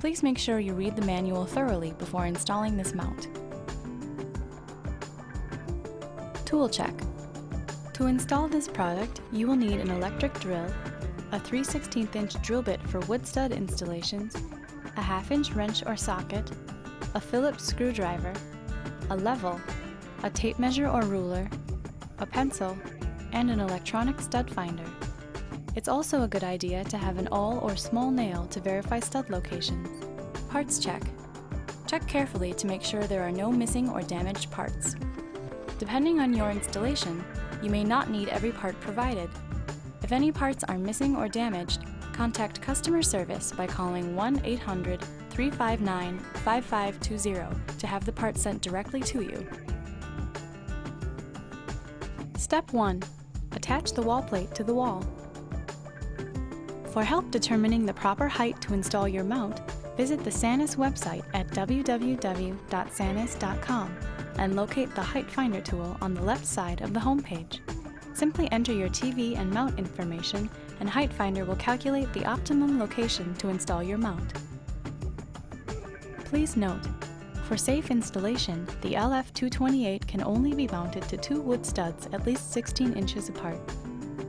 Please make sure you read the manual thoroughly before installing this mount. Tool check. To install this product, you will need an electric drill, a 3/16" drill bit for wood stud installations, a 1/2" wrench or socket, a Phillips screwdriver, a level, a tape measure or ruler, a pencil, and an electronic stud finder. It's also a good idea to have an awl or small nail to verify stud locations. Parts check. Check carefully to make sure there are no missing or damaged parts. Depending on your installation, you may not need every part provided. If any parts are missing or damaged, contact customer service by calling 1-800-359-5520 to have the part sent directly to you. Step 1. Attach the wall plate to the wall. For help determining the proper height to install your mount, visit the SANUS website at www.sanus.com and locate the Height Finder tool on the left side of the home page. Simply enter your TV and mount information, and Height Finder will calculate the optimum location to install your mount. Please note, for safe installation, the LF228 can only be mounted to 2 wood studs at least 16 inches apart.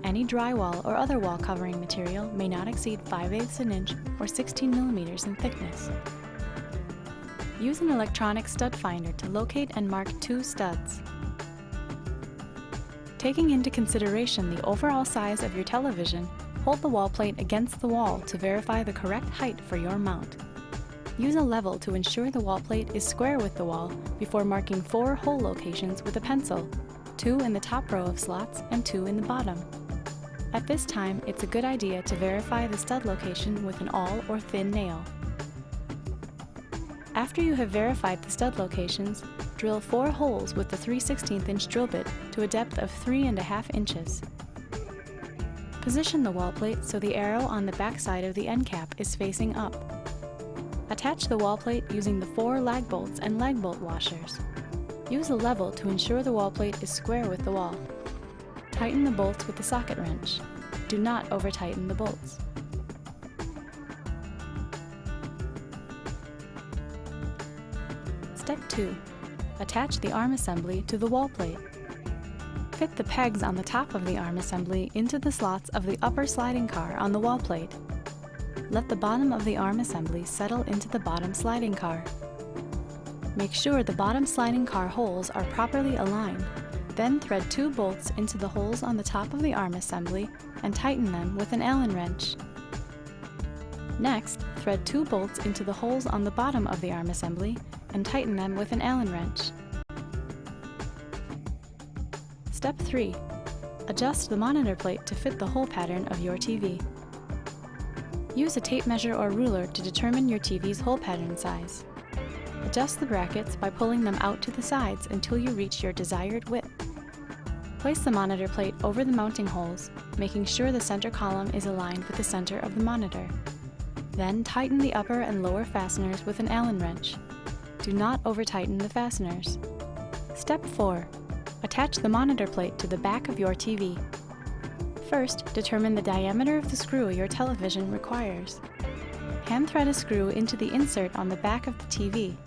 Any drywall or other wall covering material may not exceed 5/8 inch or 16 millimeters in thickness. Use an electronic stud finder to locate and mark 2 studs. Taking into consideration the overall size of your television, hold the wall plate against the wall to verify the correct height for your mount. Use a level to ensure the wall plate is square with the wall before marking 4 hole locations with a pencil, 2 in the top row of slots and 2 in the bottom. At this time, it's a good idea to verify the stud location with an awl or thin nail. After you have verified the stud locations, drill 4 holes with the 3/16" drill bit to a depth of 3½ inches. Position the wall plate so the arrow on the back side of the end cap is facing up. Attach the wall plate using the 4 lag bolts and lag bolt washers. Use a level to ensure the wall plate is square with the wall. Tighten the bolts with the socket wrench. Do not over-tighten the bolts. Step 2. Attach the arm assembly to the wall plate. Fit the pegs on the top of the arm assembly into the slots of the upper sliding car on the wall plate. Let the bottom of the arm assembly settle into the bottom sliding car. Make sure the bottom sliding car holes are properly aligned. Then thread 2 bolts into the holes on the top of the arm assembly and tighten them with an Allen wrench. Next, thread 2 bolts into the holes on the bottom of the arm assembly and tighten them with an Allen wrench. Step 3. Adjust the monitor plate to fit the hole pattern of your TV. Use a tape measure or ruler to determine your TV's hole pattern size. Adjust the brackets by pulling them out to the sides until you reach your desired width. Place the monitor plate over the mounting holes, making sure the center column is aligned with the center of the monitor. Then tighten the upper and lower fasteners with an Allen wrench. Do not over-tighten the fasteners. Step 4. Attach the monitor plate to the back of your TV. First, determine the diameter of the screw your television requires. Hand thread a screw into the insert on the back of the TV.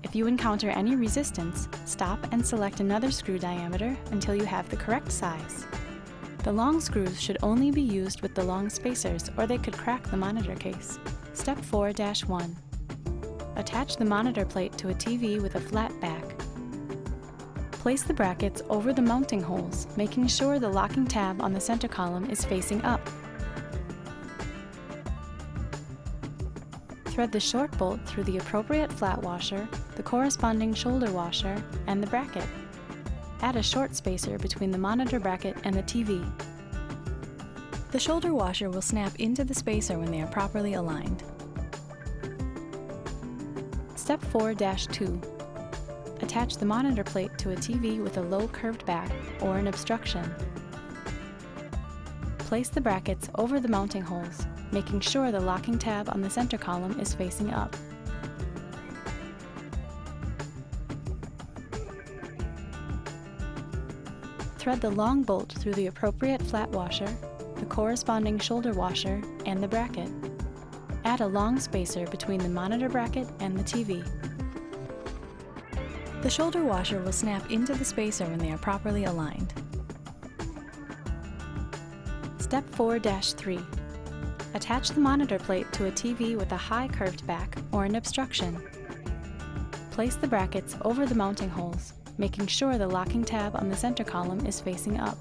If you encounter any resistance, stop and select another screw diameter until you have the correct size. The long screws should only be used with the long spacers or they could crack the monitor case. Step 4-1. Attach the monitor plate to a TV with a flat back. Place the brackets over the mounting holes, making sure the locking tab on the center column is facing up. Thread the short bolt through the appropriate flat washer, the corresponding shoulder washer, and the bracket. Add a short spacer between the monitor bracket and the TV. The shoulder washer will snap into the spacer when they are properly aligned. Step 4-2. Attach the monitor plate to a TV with a low curved back or an obstruction. Place the brackets over the mounting holes, making sure the locking tab on the center column is facing up. Thread the long bolt through the appropriate flat washer, the corresponding shoulder washer, and the bracket. Add a long spacer between the monitor bracket and the TV. The shoulder washer will snap into the spacer when they are properly aligned. Step 4-3. Attach the monitor plate to a TV with a high curved back or an obstruction. Place the brackets over the mounting holes, making sure the locking tab on the center column is facing up.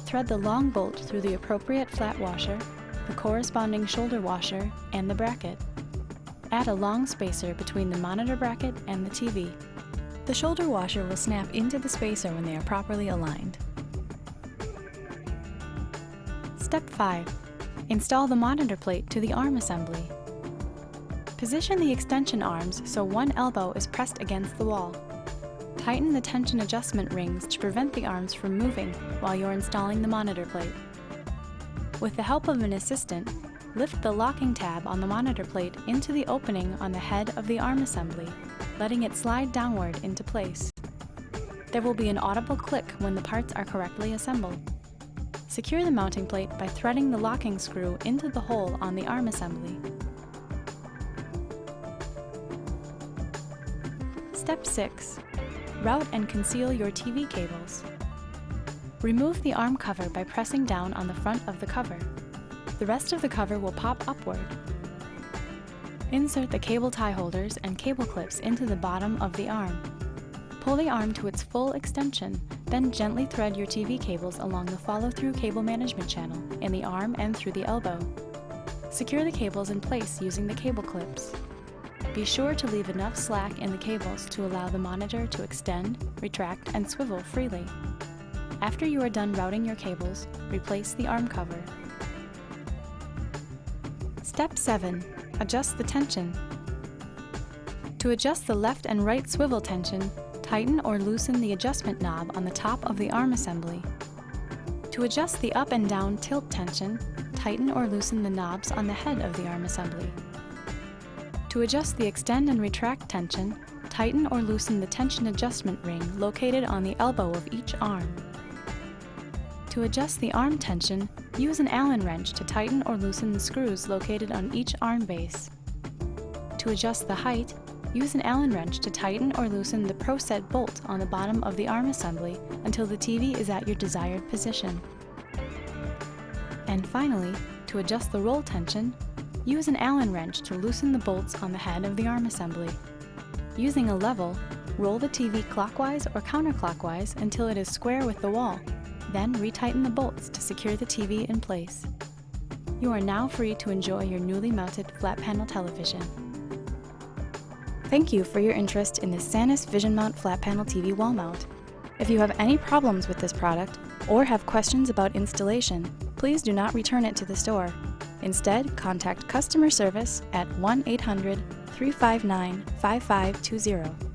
Thread the long bolt through the appropriate flat washer, the corresponding shoulder washer, and the bracket. Add a long spacer between the monitor bracket and the TV. The shoulder washer will snap into the spacer when they are properly aligned. Step 5. Install the monitor plate to the arm assembly. Position the extension arms so one elbow is pressed against the wall. Tighten the tension adjustment rings to prevent the arms from moving while you're installing the monitor plate. With the help of an assistant, lift the locking tab on the monitor plate into the opening on the head of the arm assembly, letting it slide downward into place. There will be an audible click when the parts are correctly assembled. Secure the mounting plate by threading the locking screw into the hole on the arm assembly. Step 6. Route and conceal your TV cables. Remove the arm cover by pressing down on the front of the cover. The rest of the cover will pop upward. Insert the cable tie holders and cable clips into the bottom of the arm. Pull the arm to its full extension, then gently thread your TV cables along the follow-through cable management channel in the arm and through the elbow. Secure the cables in place using the cable clips. Be sure to leave enough slack in the cables to allow the monitor to extend, retract, and swivel freely. After you are done routing your cables, replace the arm cover. Step 7. Adjust the tension. To adjust the left and right swivel tension, tighten or loosen the adjustment knob on the top of the arm assembly. To adjust the up and down tilt tension, tighten or loosen the knobs on the head of the arm assembly. To adjust the extend and retract tension, tighten or loosen the tension adjustment ring located on the elbow of each arm. To adjust the arm tension, use an Allen wrench to tighten or loosen the screws located on each arm base. To adjust the height, use an Allen wrench to tighten or loosen the Pro-Set bolt on the bottom of the arm assembly until the TV is at your desired position. And finally, to adjust the roll tension, use an Allen wrench to loosen the bolts on the head of the arm assembly. Using a level, roll the TV clockwise or counterclockwise until it is square with the wall, then retighten the bolts to secure the TV in place. You are now free to enjoy your newly mounted flat panel television. Thank you for your interest in this SANUS Vision Mount Flat Panel TV wall mount. If you have any problems with this product or have questions about installation, please do not return it to the store. Instead, contact customer service at 1-800-359-5520.